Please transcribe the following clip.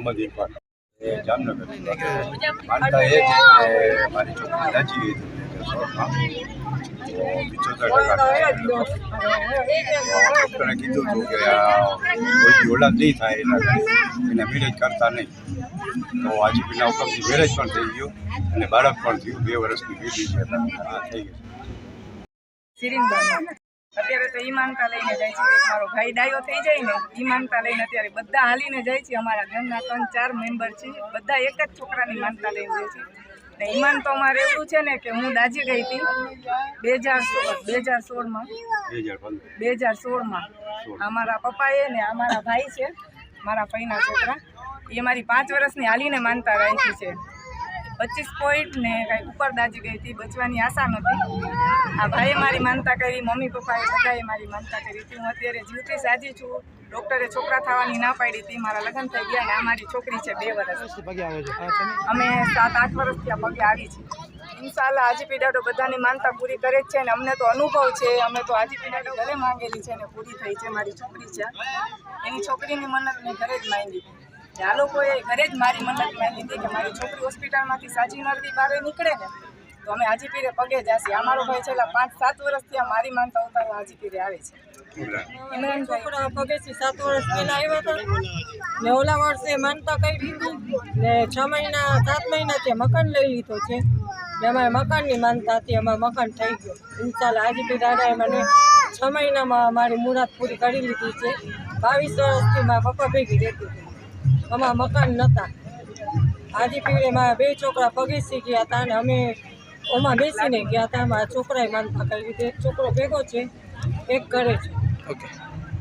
મોહમ્મદ ઇરફાન એ જામનગર માનતા એ છે કે મારી છોકરી દાજી ગઈ હતી 75%. ડૉક્ટરે કીધું હતું કે કોઈ ઓલાદ નહીં થાય એને મેરેજ કરતા નહીં. તો આજીપીના હુકમથી મેરેજ પણ થઈ ગયું અને બાળક પણ થયું. 2 વર્ષની બેબી છે આ થઈ ગઈ. અત્યારે તો ઈ માનતા લઈને જાય છે. મારો ભાઈ ડાયો થઈ જાય ને ઈ માનતા લઈને અત્યારે બધા હાલીને જાય છે. અમારા ઘરના 3-4 મેમ્બર છે, બધા એક જ છોકરાની માનતા લઈને જાય છે. ને ઈમાન તો અમારે એવું છે ને કે હું દાજી ગઈ હતી 2016માં અમારા પપ્પાએ ને અમારા ભાઈ છે, મારા ભાઈના છોકરા, એ મારી 5 વર્ષની હાલીને માનતા રાખી છે. 25 પોઈન્ટ ને કાંઈ ઉપર દાજી ગઈ હતી, બચવાની આશા નથી. આ ભાઈએ મારી માનતા કરી, મમ્મી પપ્પાએ બધાએ મારી માનતા કરી હતી. હું અત્યારે જીવતી સાજી છું. ડૉક્ટરે છોકરા થવાની ના પાડી હતી, મારા લગ્ન થઈ ગયા ને આ મારી છોકરી છે 2 વર્ષ. અમે 7-8 વર્ષથી આ પગે આવી છે. ઇન્શાલ્લાહ હાજીપી દાડો બધાની માનતા પૂરી કરે જ છે ને અમને તો અનુભવ છે. અમે તો હાજીપી દાડો ઘરે માંગેલી છે ને પૂરી થઈ છે. મારી છોકરી છે, એની છોકરીની મન્નત મેં ઘરે જ માંગી. આ લોકોએ ઘરે જ મારી મન્નત માંગી હતી કે મારી છોકરી હોસ્પિટલમાંથી સાજી નરવી બહાર નીકળે ને તો અમે હાજીપીરે પગે જાશી. અમારો ભાઈ છેલ્લા 5-7 વર્ષથી આ મારી માનતા ઉતારવા હાજીપીરે આવે છે. છોકરા પગેથી 7 વર્ષ પહેલા આવ્યા હતા ને ઓલા વર્ષે માનતા કરી ને 6 મહિના 7 મહિનાથી મકાન લઈ લીધો છે. અમારે મકાનની માનતા હતી, અમારે મકાન થઈ ગયું. ઇન્શાલ્લાહ હાજીપીર દાદાએ મને 6 મહિનામાં મારી મુરાદ પૂરી કરી લીધી છે. 22 વર્ષથી મારા પપ્પા ભેગી રહેતી હતી, અમારા મકાન નહોતા. હાજીપીરે મારા 2 છોકરા પગેથી ગયા હતા અને અમે ઓમાં બેસીને ગયા હતા. મારા છોકરાએ માનતા કરી લીધી. એક છોકરો ભેગો છે, એક ઘરે છે. ઓકે.